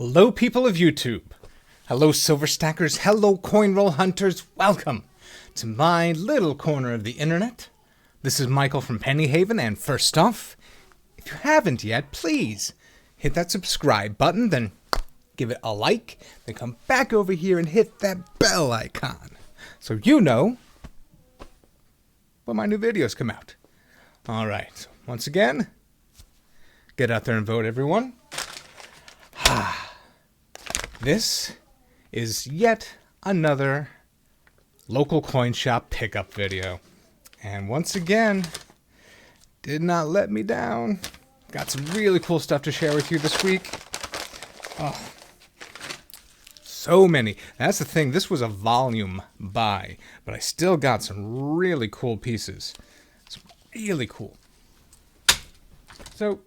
Hello, people of YouTube. Hello, silver stackers. Hello, coin roll hunters. Welcome to my little corner of the internet. This is Michael from Penny Haven, and first off, if you haven't yet, please hit that subscribe button, then give it a like, then come back over here and hit that bell icon so you know when my new videos come out. All right, so once again, get out there and vote, everyone. This is yet another local coin shop pickup video. And once again, did not let me down. Got some really cool stuff to share with you this week. Oh, so many. That's the thing. This was a volume buy, but I still got some really cool pieces. It's really cool. So,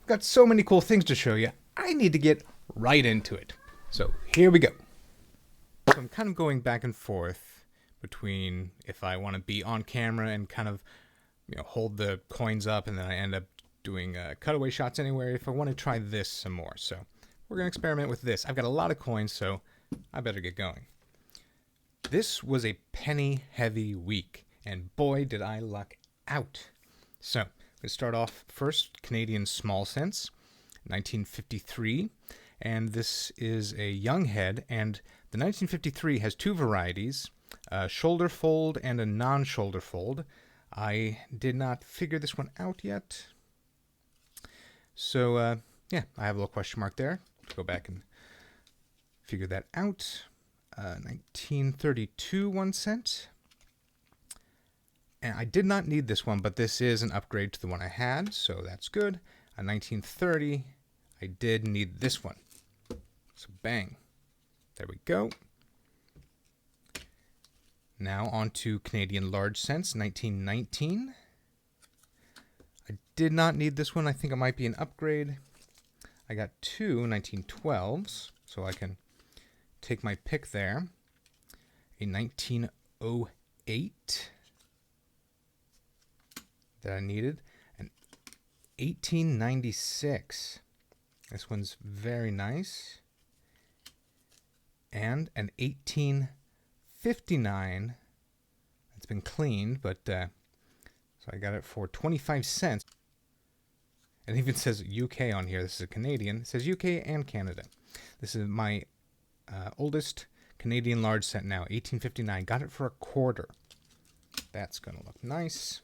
I've got so many cool things to show you. I need to get right into it. So here we go. So I'm kind of going back and forth between if I want to be on camera and kind of, hold the coins up and then I end up doing cutaway shots anywhere, if I want to try this some more. So we're going to experiment with this. I've got a lot of coins, so I better get going. This was a penny heavy week, and boy did I luck out. So let's start off first, Canadian small cents, 1953. And this is a young head, and the 1953 has two varieties, a shoulder fold and a non-shoulder fold. I did not figure this one out yet. So, yeah, I have a little question mark there. Let's go back and figure that out. 1932, 1 cent. And I did not need this one, but this is an upgrade to the one I had, so that's good. 1930, I did need this one. So bang. There we go. Now on to Canadian large cents, 1919. I did not need this one. I think it might be an upgrade. I got two 1912s, so I can take my pick there. A 1908 that I needed. An 1896. This one's very nice. And an 1859. It's been cleaned, but so I got it for 25 cents. It even says UK on here. This is a Canadian. It says UK and Canada. This is my oldest Canadian large cent now, 1859. Got it for a quarter. That's going to look nice.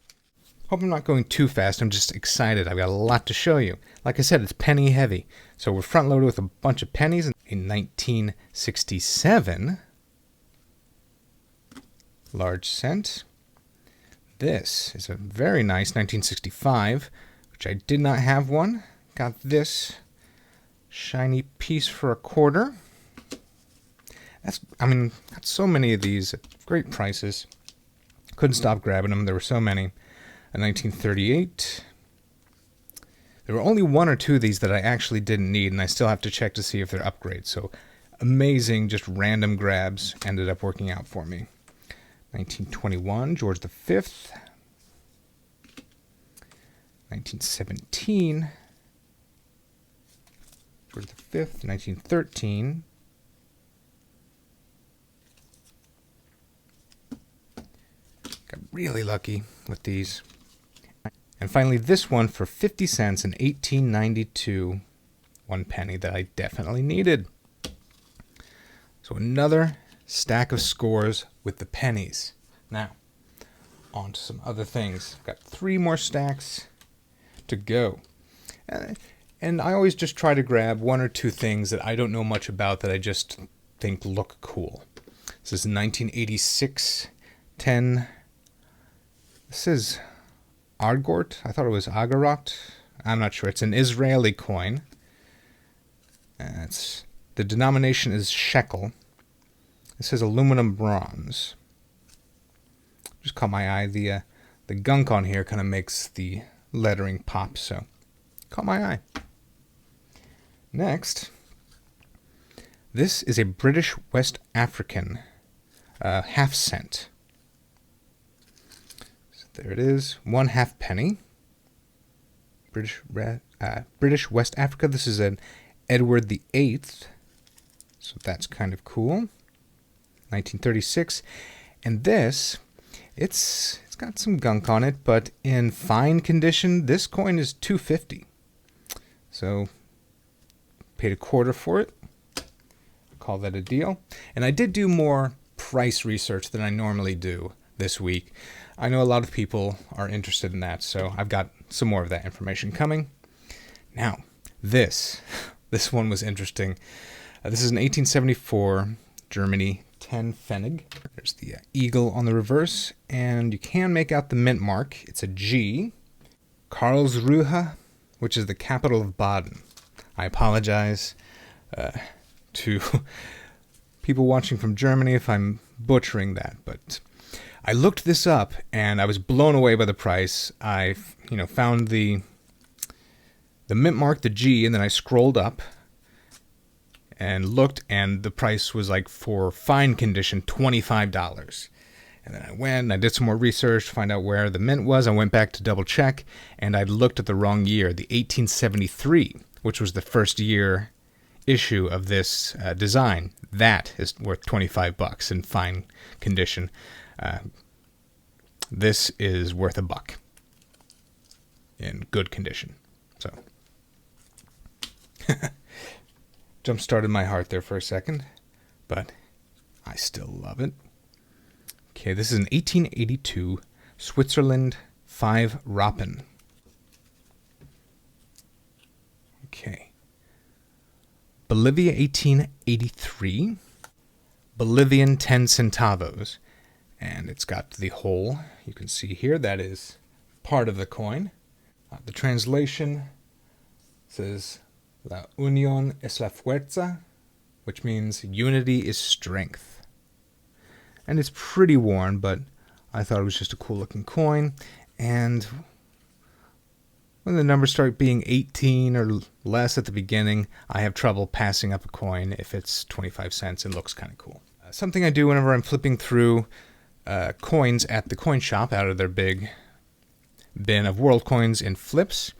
Hope I'm not going too fast. I'm just excited. I've got a lot to show you. Like I said, it's penny heavy. So we're front loaded with a bunch of pennies. In 1967, large cent. This is a very nice 1965, which I did not have one. Got this shiny piece for a quarter. Got so many of these at great prices. Couldn't stop grabbing them. There were so many. A 1938. There were only one or two of these that I actually didn't need, and I still have to check to see if they're upgrades. So amazing, just random grabs ended up working out for me. 1921, George V. 1917, George V. 1913. Got really lucky with these. And finally, this one for 50 cents in 1892, 1 penny that I definitely needed. So another stack of scores with the pennies. Now, on to some other things. Got 3 more stacks to go. And I always just try to grab 1 or 2 things that I don't know much about that I just think look cool. This is 1986, 10. This is Argort. I thought it was Agarot. I'm not sure. It's an Israeli coin. The denomination is shekel. It says aluminum bronze. Just caught my eye. The gunk on here kind of makes the lettering pop, so caught my eye. Next, this is a British West African half cent. There it is, 1/2 penny. British West Africa. This is an Edward VIII. So that's kind of cool. 1936. And this, it's got some gunk on it, but in fine condition, this coin is $2.50. So paid a quarter for it. Call that a deal. And I did do more price research than I normally do this week. I know a lot of people are interested in that, so I've got some more of that information coming. Now, this one was interesting. This is an 1874 Germany 10 Fennig. There's the eagle on the reverse, and you can make out the mint mark. It's a G. Karlsruhe, which is the capital of Baden. I apologize to people watching from Germany if I'm butchering that, but I looked this up and I was blown away by the price. I, found the mint mark, the G, and then I scrolled up and looked, and the price was like, for fine condition, $25. And then I went and I did some more research to find out where the mint was. I went back to double check, and I looked at the wrong year, the 1873, which was the first year issue of this design. That is worth $25 in fine condition. This is worth $1 in good condition. So, jump-started my heart there for a second, but I still love it. Okay, this is an 1882 Switzerland 5 Rappen. Okay. Bolivia 1883. Bolivian 10 centavos. And it's got the hole you can see here. That is part of the coin. The translation says, La unión es la fuerza, which means unity is strength. And it's pretty worn, but I thought it was just a cool looking coin. And when the numbers start being 18 or less at the beginning, I have trouble passing up a coin if it's 25 cents and looks kind of cool. Something I do whenever I'm flipping through coins at the coin shop out of their big bin of world coins in flips,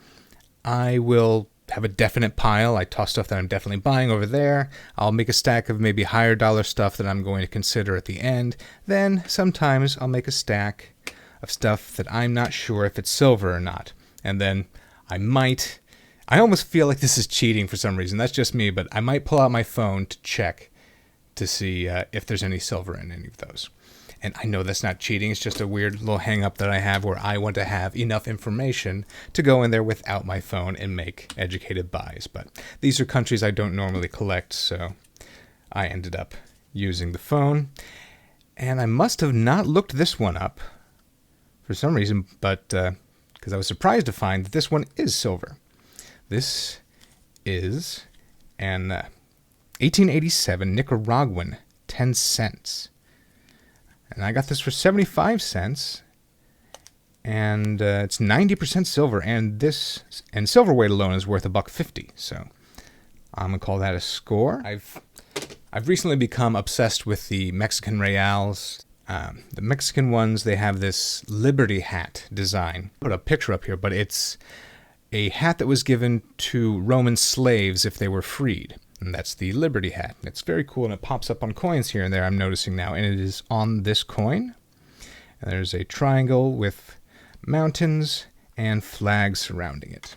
I will have a definite pile. I toss stuff that I'm definitely buying over there. I'll make a stack of maybe higher dollar stuff that I'm going to consider at the end. Then sometimes I'll make a stack of stuff that I'm not sure if it's silver or not. And then I almost feel like this is cheating for some reason. That's just me, but I might pull out my phone to check to see if there's any silver in any of those. And I know that's not cheating. It's just a weird little hang-up that I have where I want to have enough information to go in there without my phone and make educated buys. But these are countries I don't normally collect, so I ended up using the phone. And I must have not looked this one up for some reason, but because I was surprised to find that this one is silver. This is an 1887 Nicaraguan 10 cents. And I got this for 75 cents, and it's 90% silver, and silver weight alone is worth $1.50. So I'm gonna call that a score. I've recently become obsessed with the Mexican reals. The Mexican ones, they have this Liberty hat design. I'll put a picture up here, but it's a hat that was given to Roman slaves if they were freed. And that's the Liberty hat. It's very cool, and it pops up on coins here and there, I'm noticing now. And it is on this coin. And there's a triangle with mountains and flags surrounding it.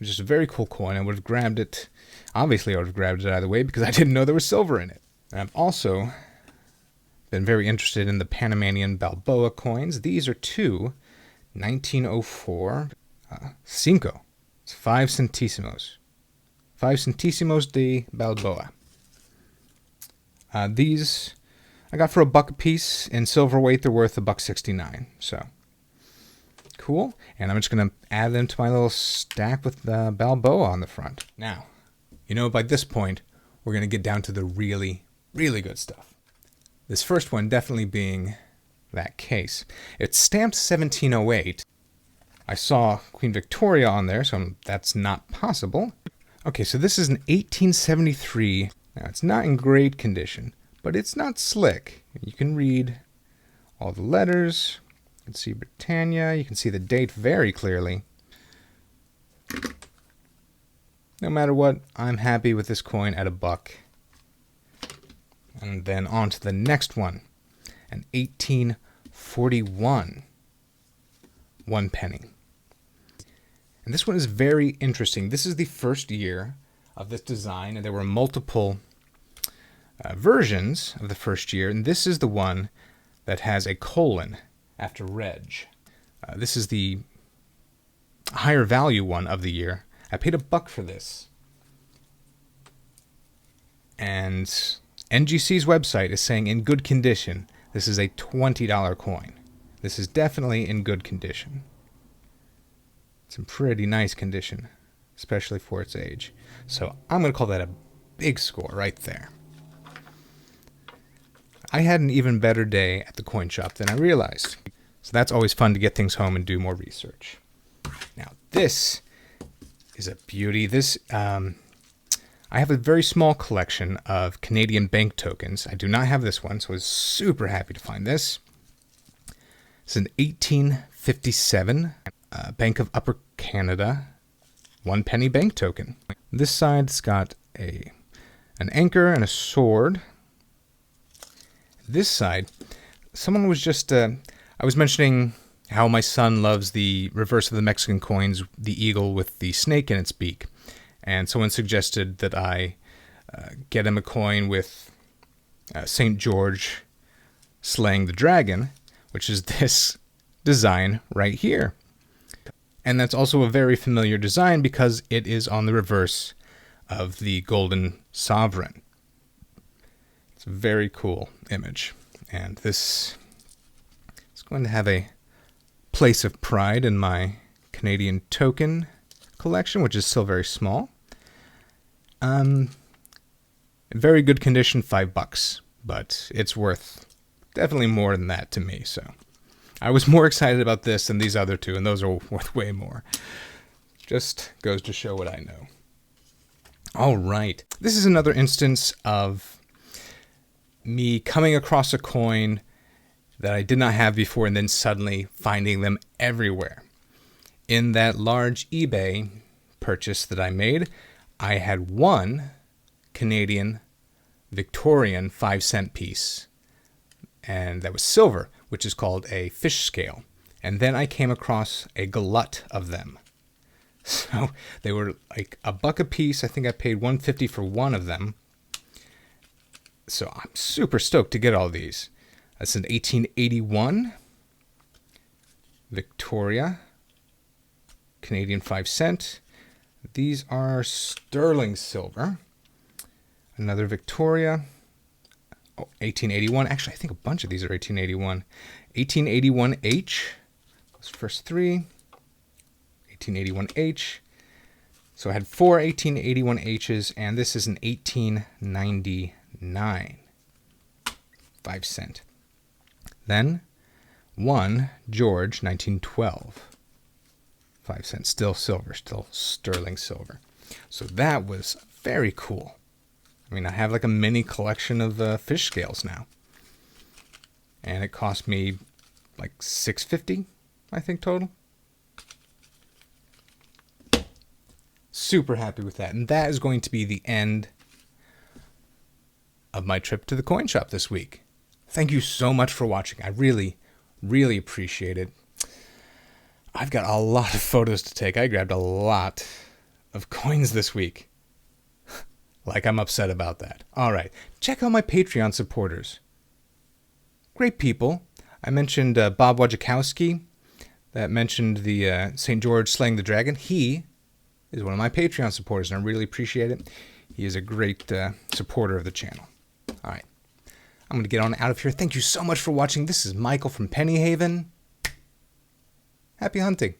It's just a very cool coin. I would have grabbed it. Obviously, I would have grabbed it either way because I didn't know there was silver in it. And I've also been very interested in the Panamanian Balboa coins. These are two 1904 cinco. It's 5 centésimos. 5 centésimos de Balboa. These I got for $1 a piece. In silver weight, they're worth $1.69. So cool. And I'm just going to add them to my little stack with the Balboa on the front. Now, by this point, we're going to get down to the really, really good stuff. This first one definitely being that case. It's stamped 1708. I saw Queen Victoria on there, so that's not possible. Okay, so this is an 1873. Now, it's not in great condition, but it's not slick. You can read all the letters. You can see Britannia. You can see the date very clearly. no matter what, I'm happy with this coin at $1. And then on to the next one, an 1841 1 penny. And this one is very interesting. This is the first year of this design, and there were multiple versions of the first year, and this is the one that has a colon after reg. This is the higher value one of the year. I paid $1 for this. And NGC's website is saying in good condition. This is a $20 coin. This is definitely in good condition. It's in pretty nice condition, especially for its age. So I'm going to call that a big score right there. I had an even better day at the coin shop than I realized. So that's always fun to get things home and do more research. Now this is a beauty. This I have a very small collection of Canadian bank tokens. I do not have this one, so I was super happy to find this. It's an 1857 Bank of Upper Canada 1 penny bank token. This side's got an anchor and a sword. This side, someone was just, I was mentioning how my son loves the reverse of the Mexican coins, the eagle with the snake in its beak. And someone suggested that I get him a coin with St. George slaying the dragon, which is this design right here. And that's also a very familiar design because it is on the reverse of the golden sovereign. It's a very cool image. And this is going to have a place of pride in my Canadian token collection, which is still very small. In very good condition, $5, but it's worth definitely more than that to me. So I was more excited about this than these other two, and those are worth way more. Just goes to show what I know. All right, this is another instance of me coming across a coin that I did not have before and then suddenly finding them everywhere. In that large eBay purchase that I made, I had one Canadian Victorian 5-cent piece, and that was silver, which is called a fish scale. And then I came across a glut of them. So they were like $1 a piece. I think I paid $1.50 for one of them. So I'm super stoked to get all these. That's an 1881 Victoria Canadian 5-cent. These are sterling silver. Another Victoria. Oh, 1881. Actually, I think a bunch of these are 1881. 1881H. Those first three. 1881H. So I had 4 1881Hs, and this is an 1899 5-cent. Then one George 1912. 5 cents, still silver, still sterling silver. So that was very cool. I mean, I have like a mini collection of fish scales now. And it cost me like $6.50, I think, total. Super happy with that. And that is going to be the end of my trip to the coin shop this week. Thank you so much for watching. I really, really appreciate it. I've got a lot of photos to take. I grabbed a lot of coins this week. Like I'm upset about that. All right, check out my Patreon supporters. Great people. I mentioned Bob Wojciechowski, that mentioned the St. George slaying the dragon. He is one of my Patreon supporters, and I really appreciate it. He is a great supporter of the channel. All right, I'm going to get on out of here. Thank you so much for watching. This is Michael from Penny Haven. Happy hunting.